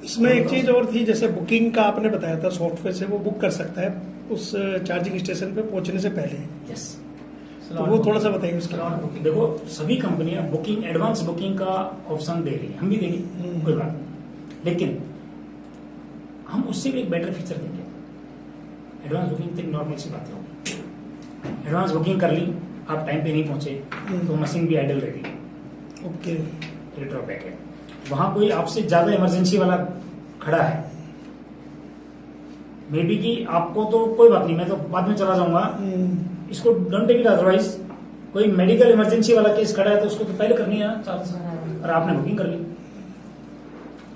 इसमें एक चीज और थी, जैसे बुकिंग का आपने बताया था, सॉफ्टवेयर से वो बुक कर सकता है उस चार्जिंग स्टेशन पे पहुंचने से पहले। यस, तो वो थोड़ा सा बताइए उसका। देखो सभी कंपनियां बुकिंग, एडवांस बुकिंग का ऑप्शन दे रही है, हम भी देंगे, कोई बात नहीं, लेकिन हम उससे भी एक बेटर फीचर देंगे। एडवांस बुकिंग तो नॉर्मल सी बात होगी, एडवांस बुकिंग कर ली, आप टाइम पे नहीं पहुंचे तो मशीन भी आइडल रहेगी, ओके, ये ड्रॉबैक है। वहां कोई आपसे ज्यादा इमरजेंसी वाला खड़ा है, मे बी कि आपको तो कोई बात नहीं, मैं तो बाद में चला जाऊंगा, इसको डोंट टेक इट, अदरवाइज कोई मेडिकल इमरजेंसी वाला केस खड़ा है तो उसको तो पहले करनी है ना, और आपने बुकिंग कर ली।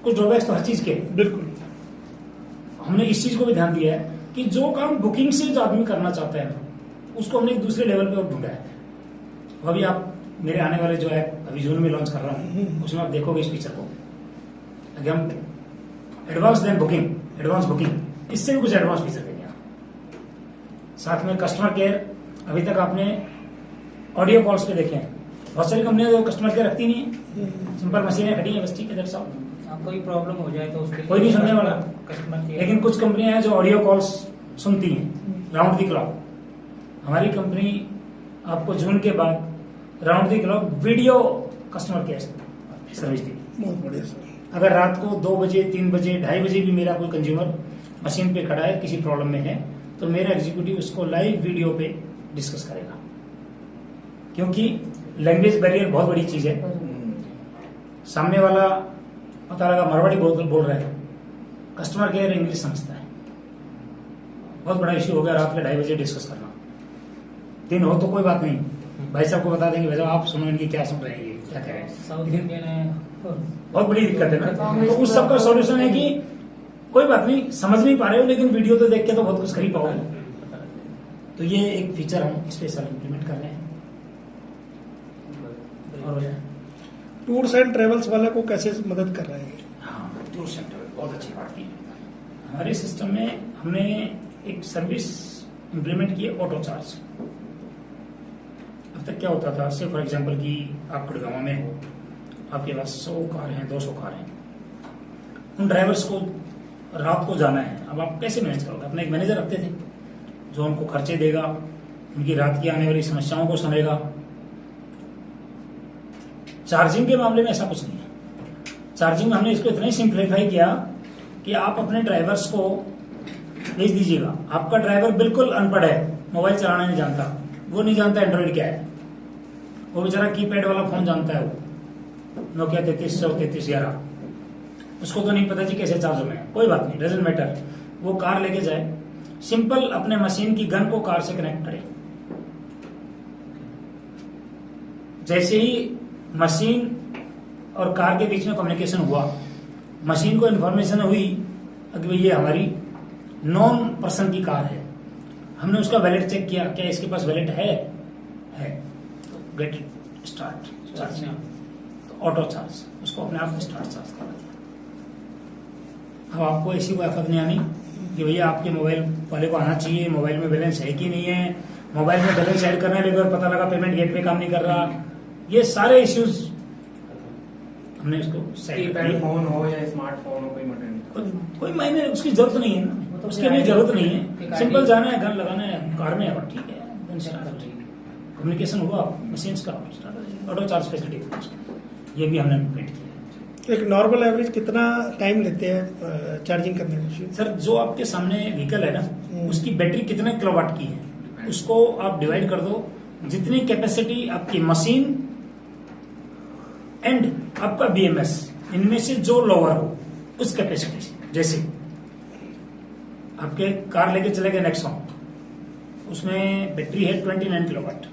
कुछ ड्रॉबैक्स तो हर चीज के, बिल्कुल। हमने इस चीज को भी ध्यान दिया है कि जो काम बुकिंग से जो आदमी करना चाहता है ना, उसको हमने एक दूसरे लेवल पे और ढूंढा है। अभी आप मेरे आने वाले जो है अभी जून में लॉन्च कर रहा हूँ, उसमें आप देखोगे इस फीचर को, अगर हम advance then booking, advance booking, इससे भी कुछ एडवांस फीचर देंगे आप। साथ में कस्टमर केयर, अभी तक आपने ऑडियो कॉल्स पे देखे हैं, बहुत सारी कंपनियां तो कस्टमर केयर रखती नहीं है, सिंपल मशीनें खड़ी हैं बस, ठीक है, दैट्स ऑल। कोई प्रॉब्लम हो जाए तो उसके कोई नहीं सुनने वाला, कस्टमर केयर। लेकिन कुछ कंपनियां हैं जो ऑडियो कॉल्स सुनती हैं राउंड दी क्लॉक। हमारी कंपनी आपको जून के बाद round the clock video customer care service देगी। बहुत बढ़िया सर। अगर रात को 2 बजे, 3 बजे, 2:30 बजे भी मेरा कोई कंज्यूमर मशीन पे खड़ा है, किसी प्रॉब्लम में है, तो मेरा एग्जीक्यूटिव उसको लाइव वीडियो पे डिस्कस करेगा, क्योंकि लैंग्वेज बैरियर बहुत बड़ी चीज है। सामने वाला पता लगा मारवाड़ी बोल रहा है, कस्टमर केयर इंग्लिश समझता है, बहुत बड़ा इश्यू हो गया, रात के 2:30 बजे डिस्कस करना। दिन हो तो कोई बात नहीं, भाई साहब को बता देंगे, भाई साहब आप सुनो इनकी क्या सुन रहे हैं, ये क्या कह रहे हैं, साउथ इंडियन है, बहुत बड़ी दिक्कत है ना। तो उस सबका सॉल्यूशन है कि कोई बात नहीं, समझ नहीं पा रहे हो, लेकिन वीडियो तो देख के तो बहुत कुछ कर ही पाओगे। तो ये एक फीचर हम स्पेशल इम्प्लीमेंट कर रहे हैं। और टूर्स एंड ट्रेवल्स वाले को कैसे मदद कर रहे हैं? हाँ, टूर्स एंड ट्रेवल बहुत अच्छी बात की। हमारे सिस्टम में हमने एक सर्विस इम्प्लीमेंट की है, ऑटो चार्ज। अब तक क्या होता था, से फॉर एग्जांपल कि आप गुड़गांव में हो, आपके पास 100 कार हैं, 200 कार हैं, उन ड्राइवर्स को रात को जाना है, अब आप कैसे मैनेज करोगे? अपना एक मैनेजर रखते थे जो उनको खर्चे देगा, उनकी रात की आने वाली समस्याओं को सुनेगा। चार्जिंग के मामले में ऐसा कुछ नहीं है। चार्जिंग में हमने इसको इतना ही सिंप्लीफाई किया कि आप अपने ड्राइवर्स को भेज दीजिएगा। आपका ड्राइवर बिल्कुल अनपढ़ है, मोबाइल चलाना नहीं जानता, वो नहीं जानता एंड्रॉइड क्या है, वो बेचारा कीपैड वाला फोन जानता है, वो नोकिया 3311, उसको तो नहीं पता जी कैसे चार्ज होना है। कोई बात नहीं, डजंट मैटर, वो कार लेके जाए, सिंपल अपने मशीन की गन को कार से कनेक्ट करे। जैसे ही मशीन और कार के बीच में कम्युनिकेशन हुआ, मशीन को इन्फॉर्मेशन हुई कि भाई ये हमारी नॉन पर्सन की कार है, हमने उसका वैलेट चेक किया, क्या इसके पास वैलेट है, तो गेट इट स्टार्ट चार्ज, तो ऑटो चार्ज, उसको अपने आप स्टार्ट चार्ज कर दिया। अब आपको ऐसी कोई आफत नहीं आनी कि भैया आपके मोबाइल वाले को आना चाहिए, मोबाइल में बैलेंस है कि नहीं है, मोबाइल में बैलेंस ऐड करने लगे और पता लगा पेमेंट गेटवे काम नहीं कर रहा, ये सारे इश्यूज हमने उसको कीपैड फोन हो या स्मार्टफोन हो, कोई मैटर नहीं, कोई मायने उसकी जरूरत नहीं है ना, उसकी हमें जरूरत नहीं है। सिंपल जाना है, गन लगाना है कार में और ठीक है, कम्युनिकेशन हुआ मशीन का, ऑटो चार्ज फैसिलिटी, ये भी हमने इम्प्लीमेंट किया। एक नॉर्मल एवरेज कितना टाइम लेते हैं चार्जिंग करने में? सर, जो आपके सामने व्हीकल है ना, उसकी बैटरी कितने किलोवाट की है, उसको आप डिवाइड कर दो, जितनी कैपेसिटी आपकी मशीन एंड आपका बीएमएस, इनमें से जो लोअर हो उस कैपेसिटी से। जैसे आपके कार लेके चले गए नेक्सॉन, उसमें बैटरी है 29 किलोवाट,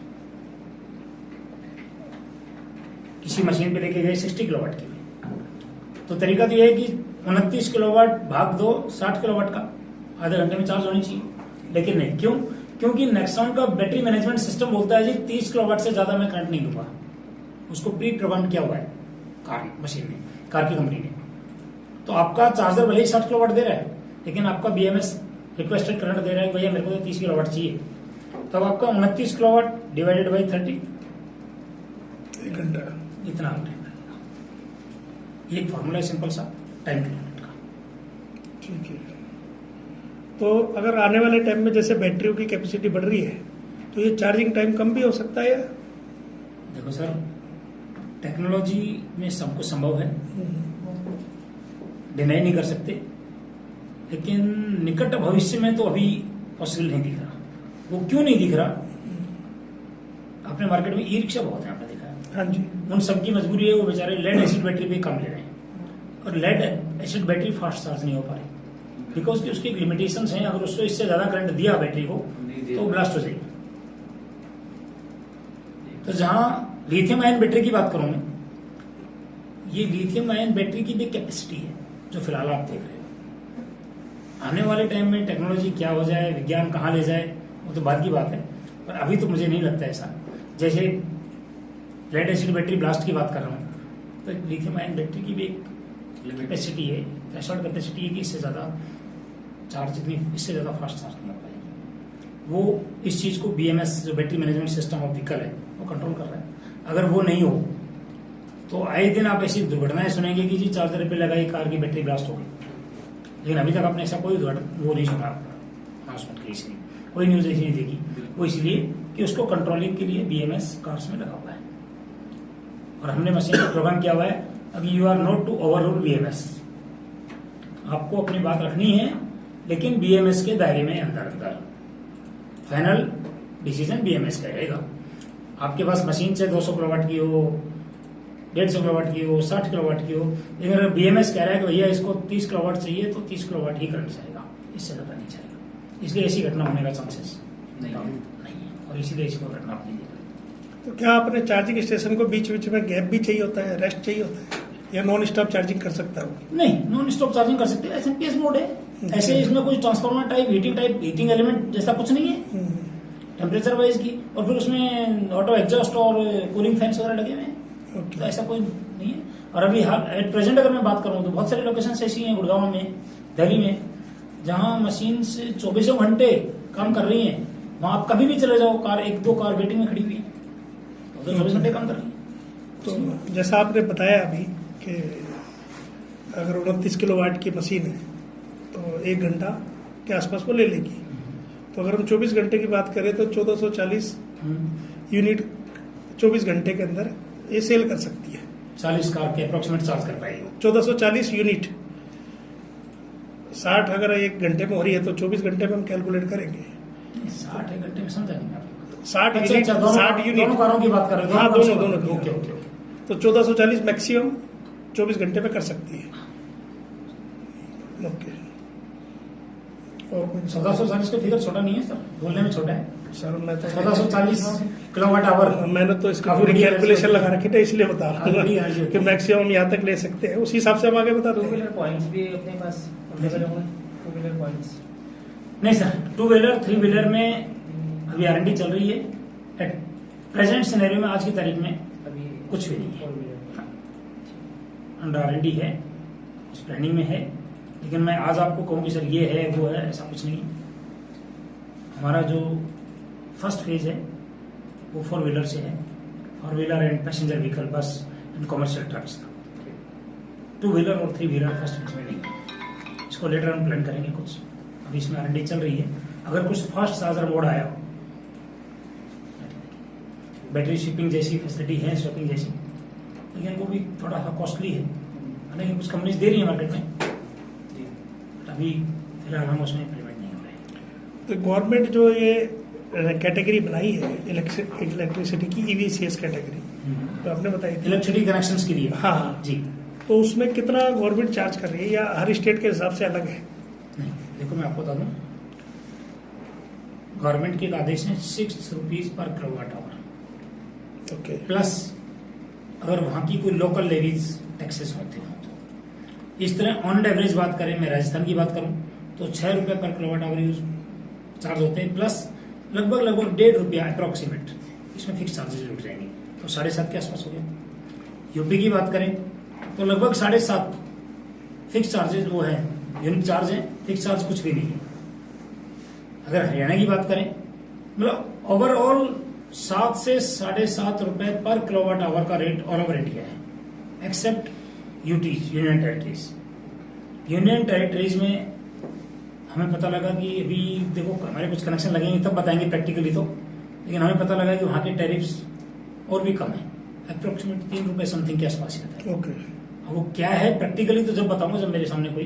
किसी मशीन पे लेके गए 60 किलोवाट की, तो तरीका तो यह है कि 29 किलोवाट भाग दो 60 किलोवाट का, आधे घंटे में चार्ज होनी चाहिए। लेकिन नहीं, क्यों? क्योंकि नेक्सॉन का बैटरी मैनेजमेंट सिस्टम बोलता है जी 30 किलोवाट से ज्यादा मैं करंट नहीं दूंगा, उसको प्री प्रोग्राम किया हुआ है कार मशीन में, कार की कंपनी ने। तो आपका चार्जर भले ही 60 किलोवाट दे रहा है, लेकिन आपका बीएमएस रिक्वेस्टेड करंट दे रहा है, भैया मेरे को तो 30 किलोवाट चाहिए, तब आपका 29 किलोवाट डिवाइडेड बाई 30, 1 घंटा, इतना टाइम लगेगा। एक फॉर्मूला है सिंपल सा टाइम किलोमीटर का। ठीक है। तो अगर आने वाले टाइम में जैसे बैटरियों की कैपेसिटी बढ़ रही है तो ये चार्जिंग टाइम कम भी हो सकता है या? देखो सर, टेक्नोलॉजी में सब कुछ संभव है, डिनाई नहीं कर सकते, लेकिन निकट भविष्य में तो अभी पॉसिबल नहीं दिख रहा। वो क्यों नहीं दिख रहा? अपने मार्केट में ई रिक्शा बहुत है, आपने देखा है। हाँ जी। उन सबकी मजबूरी है, वो बेचारे लेड एसिड बैटरी पे कम ले रहे हैं, और lead acid battery fast charge नहीं हो पा रही बिकॉज कि उसकी एक लिमिटेशंस हैं। अगर उसको इससे ज्यादा करंट दिया बैटरी को तो वो ब्लास्ट हो जाएगी। तो जहां लिथियम आयन बैटरी की बात करूं मैं, ये लिथियम आयन बैटरी की भी कैपेसिटी है जो फिलहाल आप देख रहे हो। आने वाले टाइम में टेक्नोलॉजी क्या हो जाए, विज्ञान कहाँ ले जाए, वो तो बाद की बात है, पर अभी तो मुझे नहीं लगता ऐसा। जैसे लेड एसिड बैटरी ब्लास्ट की बात कर रहा हूँ, तो लिथियम आयन बैटरी की भी एक कैपेसिटी है, थ्रेशोल्ड कैपेसिटी है कि इससे ज़्यादा चार्ज, इससे ज़्यादा फास्ट चार्ज नहीं हो पाएगी। वो इस चीज़ को BMS जो battery management system of vehicle है वो कंट्रोल कर रहा है। अगर वो नहीं हो तो आए दिन आप ऐसी दुर्घटनाएं सुनेंगे कि जी चार्जर पे लगाई कार की बैटरी ब्लास्ट हो गई, लेकिन अभी तक आपने ऐसा कोई वो नहीं सुना अनाउंसमेंट की, इसलिए कोई न्यूज़ ऐसी नहीं देखी। वो इसलिए कि उसको कंट्रोलिंग के लिए BMS कार्स में लगा हुआ है, और हमने मशीन का प्रोग्राम किया हुआ है अभी you are not to overrule BMS। आपको अपनी बात रखनी है, लेकिन BMS के दायरे में अंदर फाइनल डिसीजन BMS का रहेगा। आपके पास मशीन से 200 किलोवाट की हो, 150 किलोवाट की हो, 60 किलोवाट की हो, लेकिन अगर BMS कह रहा है कि भैया इसको 30 किलोवाट चाहिए तो 30 किलोवाट ही करंट जाएगा, इससे ज़्यादा नहीं जाएगा। इसलिए ऐसी घटना होने का चांसेस नहीं है, और इसीलिए इसको घटना आप नहीं देख रहे। तो क्या अपने चार्जिंग स्टेशन को बीच बीच में गैप भी चाहिए होता है, रेस्ट चाहिए होता है, या नॉन स्टॉप चार्जिंग कर सकता है वो? नहीं, नॉन स्टॉप चार्जिंग कर सकते हैं, SMPS मोड है। ऐसे इसमें कोई ट्रांसफार्मर टाइप हीटिंग एलिमेंट जैसा कुछ नहीं है टेम्परेचर वाइज की, और फिर उसमें ऑटो एग्जॉस्ट और कूलिंग फैंस वगैरह लगे हुए हैं, तो ऐसा कोई नहीं है। और अभी एट प्रेजेंट अगर मैं बात करूँ तो बहुत सारी लोकेशन ऐसी हैं गुड़गांव में, दिल्ली में, जहाँ मशीन से 24 घंटे काम कर रही है। वहाँ आप कभी भी चले जाओ, कार 1-2 कार वेटिंग में खड़ी हुई है, तो 24 घंटे काम कर रही है। तो जैसा आपने बताया अभी कि अगर 29 किलोवाट की मशीन है तो 1 घंटा के आसपास वो ले लेगी। तो अगर हम 24 घंटे की बात करें तो 1440 यूनिट 24 घंटे के अंदर ये सेल कर सकती है। 40 कार के अप्रोक्सीमेट चार्ज कर पाएगी 1440 यूनिट। 60 अगर 1 घंटे में हो रही है तो 24 घंटे में हम कैलकुलेट करेंगे। 60 घंटे में समझा नहीं मैं 60 यूनिट, 60 यूनिट, दोनों कारों की बात कर रहे हो? हाँ, दोनों की। Okay okay. तो 1440 मैक्सिमम 24 घंटे में कर सकती है। ओके। और कुछ 1440 का फिगर छोटा नहीं है सर, बोलने में छोटा है। सर मैं तो 1440 किलोवाट आवर, मैंने तो इसका काफी पूरी बढ़िया कैलकुलेशन लगा रखी था, इसलिए बता रहा बढ़िया है हूँ जी। कि मैक्सिमम यहाँ तक ले सकते हैं। उस हिसाब से हम आगे बता टू दूंगे। व्हीलर पॉइंट्स भी अपने पास अवेलेबल होंगे, टू व्हीलर पॉइंट्स। नहीं सर, 2 व्हीलर 3 व्हीलर में अभी R&D चल रही है। एट प्रेजेंट सिनेरियो में आज की तारीख में अभी कुछ भी नहीं है, 4 व्हीलर। अंडर R&D है, उस प्लानिंग में है, लेकिन मैं आज आपको कहूँ कि सर ये है वो है, ऐसा कुछ नहीं। हमारा जो फर्स्ट फेज है वो 4 व्हीलर से है, 4 व्हीलर एंड पैसेंजर व्हीकल, बस एंड कमर्शियल ट्रक्स। 2 व्हीलर और 3 व्हीलर फर्स्ट फेज में नहीं है, इसको लेटर हम प्लान करेंगे कुछ। अभी इसमें R&D चल रही है। अगर कुछ फास्ट चार्जर मोड आया, बैटरी शिपिंग जैसी फैसिलिटी है, स्वैपिंग जैसी, लेकिन वो भी थोड़ा सा कॉस्टली है, हालांकि कुछ कंपनीज दे रही है मार्केट में, बट अभी फिलहाल हम उसमें इम्प्लीमेंट नहीं हो रहे। तो गवर्नमेंट जो ये कैटेगरी बनाई है इलेक्ट्रिसिटी की, EVCS कैटेगरी, तो आपने बताई थी इलेक्ट्रिसिटी कनेक्शंस के लिए। हाँ जी। तो उसमें कितना गवर्नमेंट चार्ज कर रही है, या हर स्टेट के हिसाब से अलग है? नहीं, देखो मैं आपको बता दूं, गवर्नमेंट के एक आदेश है 6 rupees per kilowatt our, okay. Plus अगर वहां की कोई लोकल लेवीज टैक्सेस होते हो तो इस तरह ऑन एवरेज बात करें, मैं राजस्थान की बात करूं तो 6 रुपए पर किलोवाट आवर यूज चार्ज होते हैं, प्लस लगभग 1.5 रुपया अप्रोक्सीमेट इसमें फिक्स चार्जेस जुड़ जाएंगे, तो 7.5 के आसपास हो गया। यूपी की बात करें तो लगभग 7.5 फिक्स चार्जेस वो है, यूनिट चार्ज है, फिक्स चार्ज कुछ भी नहीं है। अगर हरियाणा की बात करें, मतलब ओवरऑल 7 से 7.5 रुपए पर किलोवाट आवर का रेट ऑल ओवर इंडिया है, except UT union territories. Union territories में हमें पता लगा कि अभी देखो हमारे कुछ कनेक्शन लगेंगे तब बताएंगे प्रैक्टिकली तो, लेकिन हमें पता लगा कि वहाँ के टैरिफ्स और भी कम है, अप्रोक्सीमेट 3 रुपए समथिंग के आसपास ही रहता है। ओके। अब वो क्या है प्रैक्टिकली तो जब बताऊंगा जब मेरे सामने कोई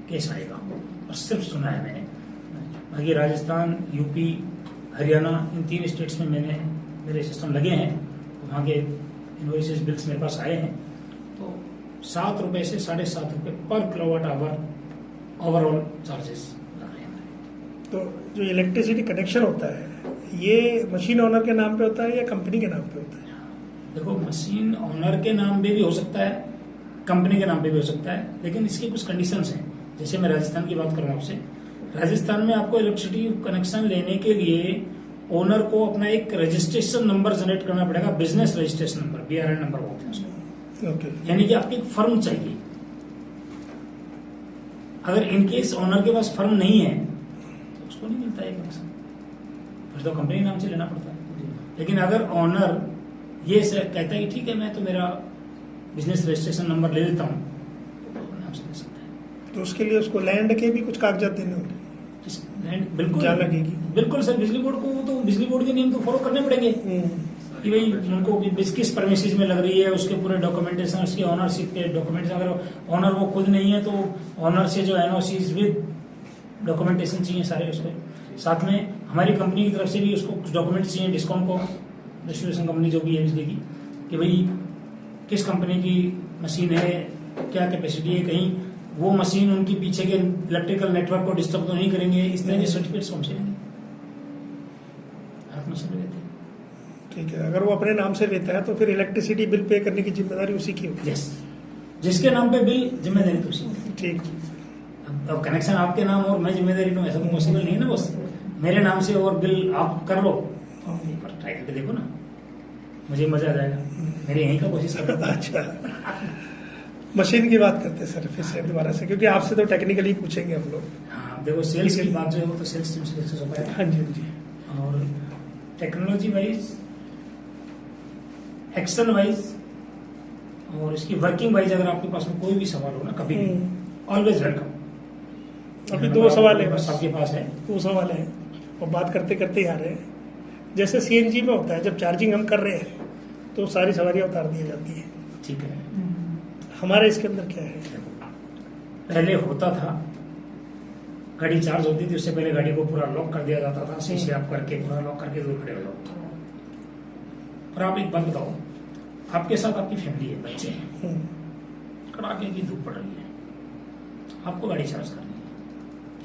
केस आएगा, और सिर्फ सुना है मैंने। बाकी राजस्थान, यूपी, हरियाणा, इन 3 स्टेट्स में मेरे सिस्टम लगे हैं, तो वहाँ के इनवॉइसेस बिल्स मेरे पास आए हैं। तो 7 रुपए से 7.5 रुपए पर किलोवाट आवर ओवरऑल चार्जेस लग रहे हैं। तो जो इलेक्ट्रिसिटी कनेक्शन होता है ये मशीन ओनर के नाम पे होता है या कंपनी के नाम पे होता है? देखो मशीन ओनर के नाम पे भी हो सकता है, कंपनी के नाम पे भी हो सकता है, लेकिन इसकी कुछ कंडीशंस हैं। जैसे मैं राजस्थान की बात करूं आपसे, राजस्थान में आपको इलेक्ट्रिसिटी कनेक्शन लेने के लिए ओनर को अपना एक रजिस्ट्रेशन नंबर जनरेट करना पड़ेगा, business registration number, BRN number बोलते हैं उसको। ओके। यानी कि आपकी एक फर्म चाहिए। अगर इनकेस ओनर के पास फर्म नहीं है तो उसको नहीं मिलता है कनेक्शन, फिर तो कंपनी नाम से लेना पड़ता है। लेकिन अगर ओनर ये कहता है कि ठीक है मैं तो मेरा बिजनेस रजिस्ट्रेशन नंबर ले लेता हूँ, तो वो नाम से ले सकता है। तो उसके लिए उसको लैंड के भी कुछ कागजात देने होंगे? बिल्कुल जान लगेगी। बिल्कुल सर, बिजली बोर्ड को तो बिजली बोर्ड के नियम तो फॉलो करने पड़ेंगे कि भाई उनको किस परमिसेस में लग रही है, उसके पूरे डॉक्यूमेंटेशन, उसकी ओनरशिप के डॉक्यूमेंट्स। अगर ओनर वो खुद नहीं है तो ओनर से जो NOCs विद डॉक्यूमेंटेशन चाहिए सारे उसके साथ में। हमारी कंपनी की तरफ से भी उसको कुछ डॉक्यूमेंट चाहिए, डिस्कॉम को, डिस्ट्रीब्यूशन कंपनी जो भी है बिजली की, कि भाई किस कंपनी की मशीन है, क्या कैपेसिटी है, कहीं वो मशीन उनकी पीछे के इलेक्ट्रिकल नेटवर्क को डिस्टर्ब तो नहीं करेंगे, इस तरह के सर्टिफिकेट्स हमसे लेंगे। आप मशीन लेते हैं। ठीक है। अगर वो अपने नाम से लेता है तो फिर इलेक्ट्रिसिटी बिल पे करने की जिम्मेदारी उसी की होगी? यस, जिसके नाम पे बिल जिम्मेदारी तो उसी की। ठीक। अब कनेक्शन आपके नाम और मैं जिम्मेदारी लूँ ऐसा तो पॉसिबल नहीं है ना बॉस। मेरे नाम से और बिल आप कर लो, एक बार ट्राई करके देखो ना, मुझे मजा आ जाएगा। मेरे यहीं का कोशिश करता। अच्छा, मशीन की बात करते हैं सर फिर से दोबारा से, क्योंकि आपसे तो टेक्निकली पूछेंगे हम लोग। हाँ देखो, सेल्स की बात जो है वो तो सेल्स टीम से डिस्कस हो पाएगा। हाँ जी, हाँ जी। और टेक्नोलॉजी वाइज, एक्शन वाइज और इसकी वर्किंग वाइज अगर आपके पास में कोई भी सवाल हो ना कभी भी, ऑलवेज वेलकम। अभी 2 सवाल है बस आपके पास है। 2 सवाल है और बात करते करते ही आ रहे हैं। जैसे CNG में होता है, जब चार्जिंग हम कर रहे हैं तो सारी सवारियां उतार दी जाती है, ठीक है। हमारे इसके अंदर क्या है? पहले होता था गाड़ी चार्ज होती थी, उससे पहले गाड़ी को पूरा लॉक कर दिया जाता था, शीशे आप करके पूरा लॉक करके दूर खड़े हो जाओ। और आप एक बात बताओ, आपके साथ आपकी फैमिली है, बच्चे हैं, कड़ाके की धूप पड़ रही है, आपको गाड़ी चार्ज करनी है,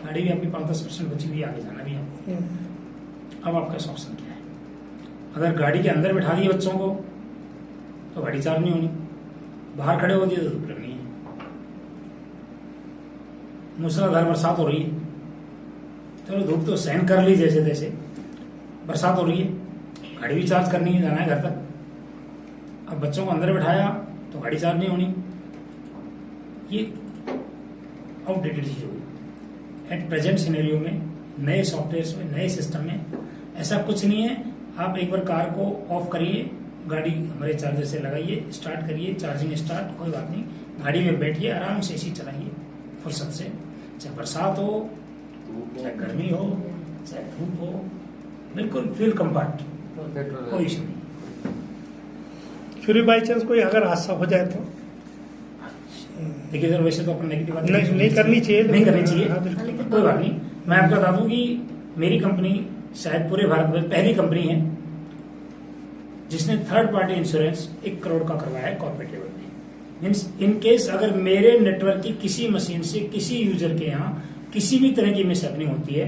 गाड़ी भी आपकी 5-10% बची हुई है, आगे जाना भी है आपको। अब आपका ऑप्शन क्या है? अगर गाड़ी के अंदर बैठा दिए बच्चों को तो गाड़ी चार्ज नहीं होनी, बाहर खड़े हो दिए तो धूप लगनी है, मूसलाधार बरसात हो रही है, चलो धूप तो सहन कर ली जैसे तैसे, बरसात हो रही है, गाड़ी भी चार्ज करनी है, जाना है घर तक। अब बच्चों को अंदर बैठाया तो गाड़ी चार्ज नहीं होनी, ये आउटडेटेड चीज होगी। एट प्रेजेंट सिनेरियो में, नए सॉफ्टवेयर में, नए सिस्टम में ऐसा कुछ नहीं है। आप एक बार कार को ऑफ करिए, गाड़ी हमारे चार्जर से लगाइए, स्टार्ट करिए, चार्जिंग स्टार्ट, कोई बात नहीं, गाड़ी में बैठिए, आराम से एसी चलाइए फुर्सत से, चाहे बरसात हो, चाहे गर्मी हो, चाहे धूप हो, बिल्कुल फील कंफर्ट, कोई इशू नहीं। फिर भी बाई चांस कोई अगर हादसा हो जाए तो? देखिए सर, वैसे तो अपन नेगेटिव बात नहीं करनी चाहिए, नहीं करनी चाहिए, हाँ, बिल्कुल। कोई बात नहीं। मैं आपको बता दूं कि मेरी कंपनी शायद पूरे भारत में पहली कंपनी है जिसने थर्ड पार्टी इंश्योरेंस 1 करोड़ का करवाया है कॉर्पोरेट लेवल में। मीन्स इन केस अगर मेरे नेटवर्क की किसी मशीन से किसी यूजर के यहाँ किसी भी तरह की मिसहैपनिंग होती है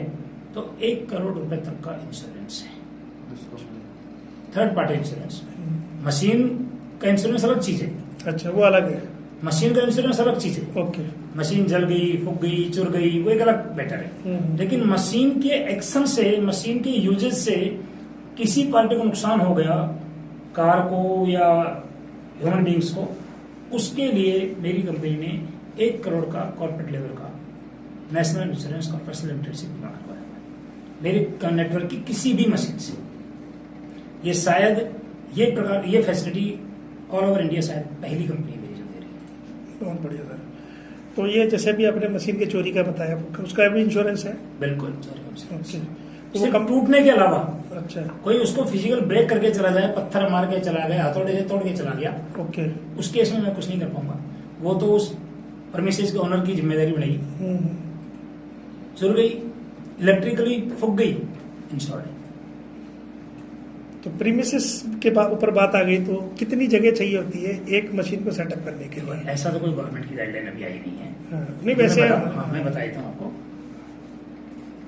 तो 1 करोड़ रुपए तक का इंश्योरेंस है, थर्ड पार्टी इंश्योरेंस। मशीन का इंश्योरेंस अलग चीज है। अच्छा, वो अलग है। मशीन का इंश्योरेंस अलग चीज है। ओके। मशीन जल गई, फूक गई, चुर गई, वो एक अलग मैटर है। लेकिन मशीन के एक्शन से, मशीन के यूजेज से किसी पार्टी को नुकसान हो गया, कार को या ह्यूमन बींग्स को, उसके लिए मेरी कंपनी ने 1 करोड़ का कॉर्पोरेट लेवल का नेशनल इंश्योरेंस कॉर्पोरेशन लिमिटेड से बीमा करवाया है मेरे नेटवर्क की किसी भी मशीन से। ये शायद ये फैसिलिटी ऑल ओवर इंडिया शायद पहली कंपनी मेरी जो दे रही है। बहुत बढ़िया सर। तो ये जैसे भी आपने मशीन के चोरी का बताया, उसका भी इंश्योरेंस है? बिल्कुल ओके। तो वो सिर्फ कम टूटने के अलावा अच्छा। कोई उसको फिजिकल ब्रेक करके चला जाए, पत्थर मार के चला गया, हथौड़े से तोड़ के चला गया, ओके। उस केस में मैं कुछ नहीं कर पाऊंगा। वो तो उस प्रेमिसेस के ओनर की जिम्मेदारी बनेगी। चुर गई, इलेक्ट्रिकली फूक गई, इंश्योर्ड है। तो प्रीमिसेस के ऊपर बात आ गई, तो कितनी जगह चाहिए होती है एक मशीन को सेटअप करने के लिए? ऐसा तो कोई गवर्नमेंट की गाइडलाइन अभी आई नहीं है। हाँ, नहीं वैसे मैं बता देता हूँ आपको।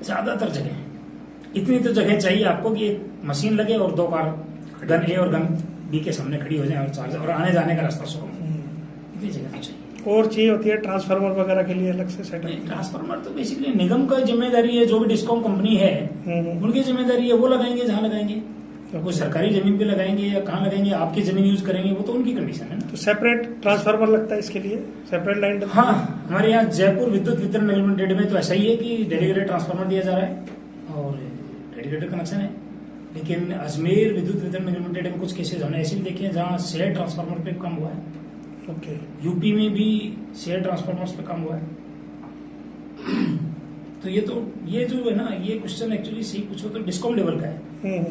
ज्यादातर जगह इतनी तो जगह चाहिए आपको कि एक मशीन लगे और 2 कार गन ए और गन बी के सामने खड़ी हो जाए और चार्ज और आने जाने का रास्ता शो। इतनी जगह तो चाहिए। और चाहिए होती है ट्रांसफार्मर वगैरह के लिए अलग से सेटअप? ट्रांसफार्मर तो बेसिकली निगम का जिम्मेदारी है, जो भी डिस्कॉम कंपनी है उनकी जिम्मेदारी है, वो लगाएंगे जहां लगाएंगे। वो सरकारी जमीन पे लगाएंगे या कहाँ लगाएंगे, आपकी जमीन यूज करेंगे, वो तो उनकी कंडीशन है ना। तो सेपरेट ट्रांसफार्मर लगता है इसके लिए, सेपरेट लाइन? हाँ, हमारे यहाँ जयपुर विद्युत वितरण निगम लिमिटेड में तो ऐसा ही है कि डेडिकेटेड ट्रांसफार्मर दिया जा रहा है और डेडिकेटेड कनेक्शन है। लेकिन अजमेर विद्युत वितरण निगम लिमिटेड में कुछ केसेज हमने ऐसे भी देखे हैं जहाँ शेयर ट्रांसफार्मर पे काम हुआ है। ओके। यूपी में भी शेयर ट्रांसफार्मर्स पे काम हुआ है। तो ये जो है ना, ये क्वेश्चन एक्चुअली सही पूछो तो डिस्कॉम लेवल का है।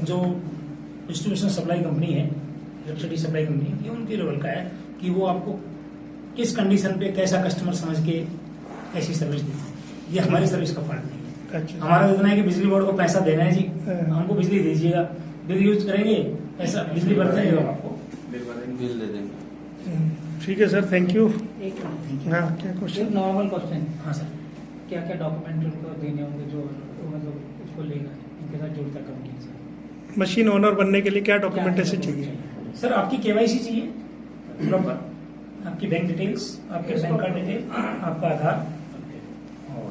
जो डिस्ट्रीब्यूशन सप्लाई कंपनी है, इलेक्ट्रिसिटी सप्लाई कंपनी, ये उनके लेवल का है कि वो आपको किस कंडीशन पे कैसा कस्टमर समझ के कैसी सर्विस देती है। ये हमारी सर्विस का फर्क नहीं है। अच्छा। हमारा इतना है कि बिजली बोर्ड को पैसा देना है जी, हमको बिजली दीजिएगा, बिल यूज करेंगे, पैसा बिजली भरते हैं आपको बिल दे देंगे। ठीक है सर, थैंक यू। एक हाँ, क्या क्वेश्चन? नॉर्मल क्वेश्चन, हाँ सर। क्या क्या डॉक्यूमेंट उनको देने होंगे जो मतलब उसको लेगा, इनके साथ जुड़ता कंपनी से? मशीन ओनर बनने के लिए क्या डॉक्यूमेंटेशन चाहिए? सर आपकी केवाईसी चाहिए प्रॉपर, आपकी बैंक डिटेल्स, आपके बैंक कार्ड डिटेल, आपका आधार और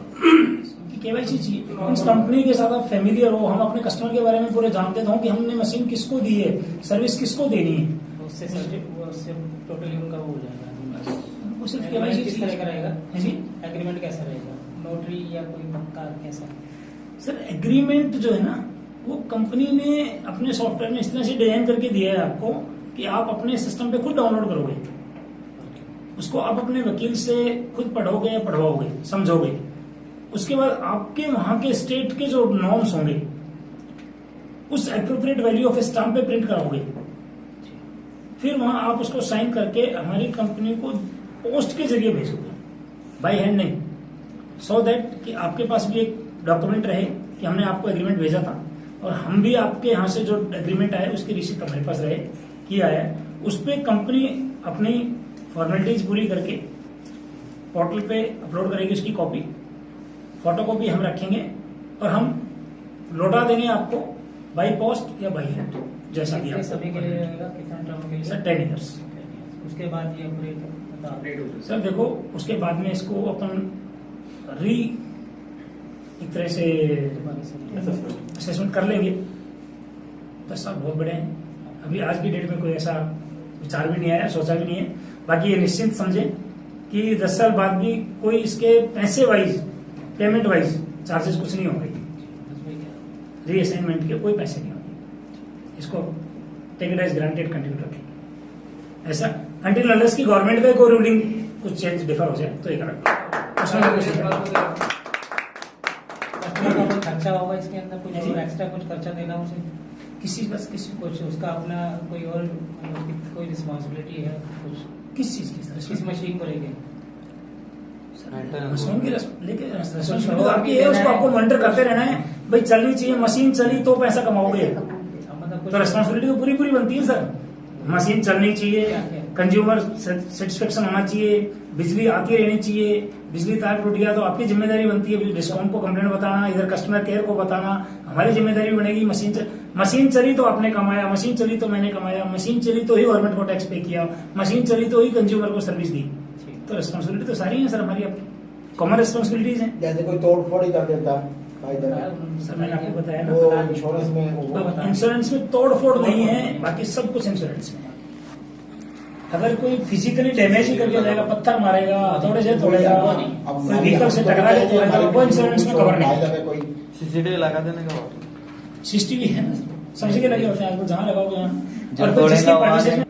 केवाईसी चाहिए। उस कंपनी के साथ आप फेमिलियर हो, हम अपने कस्टमर के बारे में पूरे जानते हो कि हमने मशीन किसको दी है, सर्विस किसको देनी है। उससे टोटली उनका वो हो जाएगा। वो सिर्फ एग्रीमेंट केवाईसी किस तरह का रहेगा? जी, एग्रीमेंट कैसा रहेगा? नोटरी या कोई पक्का कैसा? सर एग्रीमेंट जो है ना, वो कंपनी ने अपने सॉफ्टवेयर में इस तरह से डिजाइन करके दिया है आपको कि आप अपने सिस्टम पे खुद डाउनलोड करोगे, उसको आप अपने वकील से खुद पढ़ोगे या पढ़वाओगे, समझोगे। उसके बाद आपके वहां के स्टेट के जो नॉर्म्स होंगे उस एप्रोप्रिएट वैल्यू ऑफ स्टाम्प पे प्रिंट कराओगे। फिर वहां आप उसको साइन करके हमारी कंपनी को पोस्ट के जरिए भेजोगे, बाय हैंड नहीं, सो दैट कि आपके पास भी एक डॉक्यूमेंट रहे कि हमने आपको एग्रीमेंट भेजा था और हम भी आपके यहाँ से जो एग्रीमेंट आया उसकी रिसिप्ट हमारे पास रहे कि आया। उस पर कंपनी अपनी फॉर्मेलिटीज पूरी करके पोर्टल पे अपलोड करेगी उसकी कॉपी, फोटोकॉपी हम रखेंगे और हम लौटा देंगे आपको बाय पोस्ट या बाय हैंड, जैसा भी आप। सभी के लिए रहेगा? कितना टर्म के लिए? Sir 10 years. उसके बाद ये अपग्रेड बता। सर देखो, उसके बाद में इसको अपन एक तरह से असेसमेंट कर लेंगे। 10 साल बहुत बड़े हैं, अभी आज की डेट में कोई ऐसा विचार भी नहीं आया, सोचा भी नहीं है। बाकी ये निश्चिंत समझे कि 10 साल बाद भी कोई इसके पैसे वाइज, पेमेंट वाइज चार्जेस कुछ नहीं होंगे, रीअसाइनमेंट के कोई पैसे नहीं होंगे। इसको take it as granted continue रखेंगे ऐसा, अंटिल अनलेस की गवर्नमेंट का कोई रूलिंग कुछ चेंज डिफर हो जाए तो एक अलग उसमें कुछ कस्टमर का कोई खर्चा होगा इसके अंदर, कुछ और एक्स्ट्रा कुछ खर्चा देना उसे? किसी कुछ उसका अपना कोई और कोई रिस्पॉन्सिबिलिटी है कुछ? किस चीज की? किस मशीन को लेके? मशीन की लेके रिस्पॉन्सिबिलिटी आपकी है, उसको आपको मॉनिटर करते रहना है। भाई चलनी चाहिए, मशीन चली तो पैसा कमाओगे, तो रिस्पॉन्सिबिलिटी तो पूरी पूरी बनती है सर। मशीन चलनी चाहिए, कंज्यूमर सेटिस्फेक्शन होना चाहिए, बिजली आती रहनी चाहिए, बिजली तार टूट गया तो आपकी जिम्मेदारी बनती है डिस्कॉम को कंप्लेंट बताना, इधर कस्टमर केयर को बताना, हमारी जिम्मेदारी बनेगी। मशीन चली तो आपने कमाया, मशीन चली तो मैंने कमाया, मशीन चली तो ही गवर्नमेंट को टैक्स पे किया, मशीन चली तो ही कंज्यूमर को सर्विस दी। तो रिस्पॉन्सिबिलिटी तो सारी है सर हमारी, आपकी कॉमन रिस्पॉन्सिबिलिटीज है। जैसे कोई तोड़ फोड़ ही कर देता सर मैंने आपको बताया वो ना, इंश्योरेंस में इंश्योरेंस में तोड़ फोड़ नहीं है, बाकी सब कुछ इंश्योरेंस में है। अगर कोई फिजिकली डैमेज ही करके जाएगा, पत्थर मारेगा, हथौड़े से तोड़ेगा, कोई व्हीकल से टकरा के तोड़ेगा, वो इंश्योरेंस में कवर नहीं। सीसीटीवी लगा देने का बात। सीसीटीवी है ना, सब जगह लगे होते हैं आजकल, जहाँ लगाओगे यहाँ। जो और कोई जिसके तोड़ेगा वहाँ premises में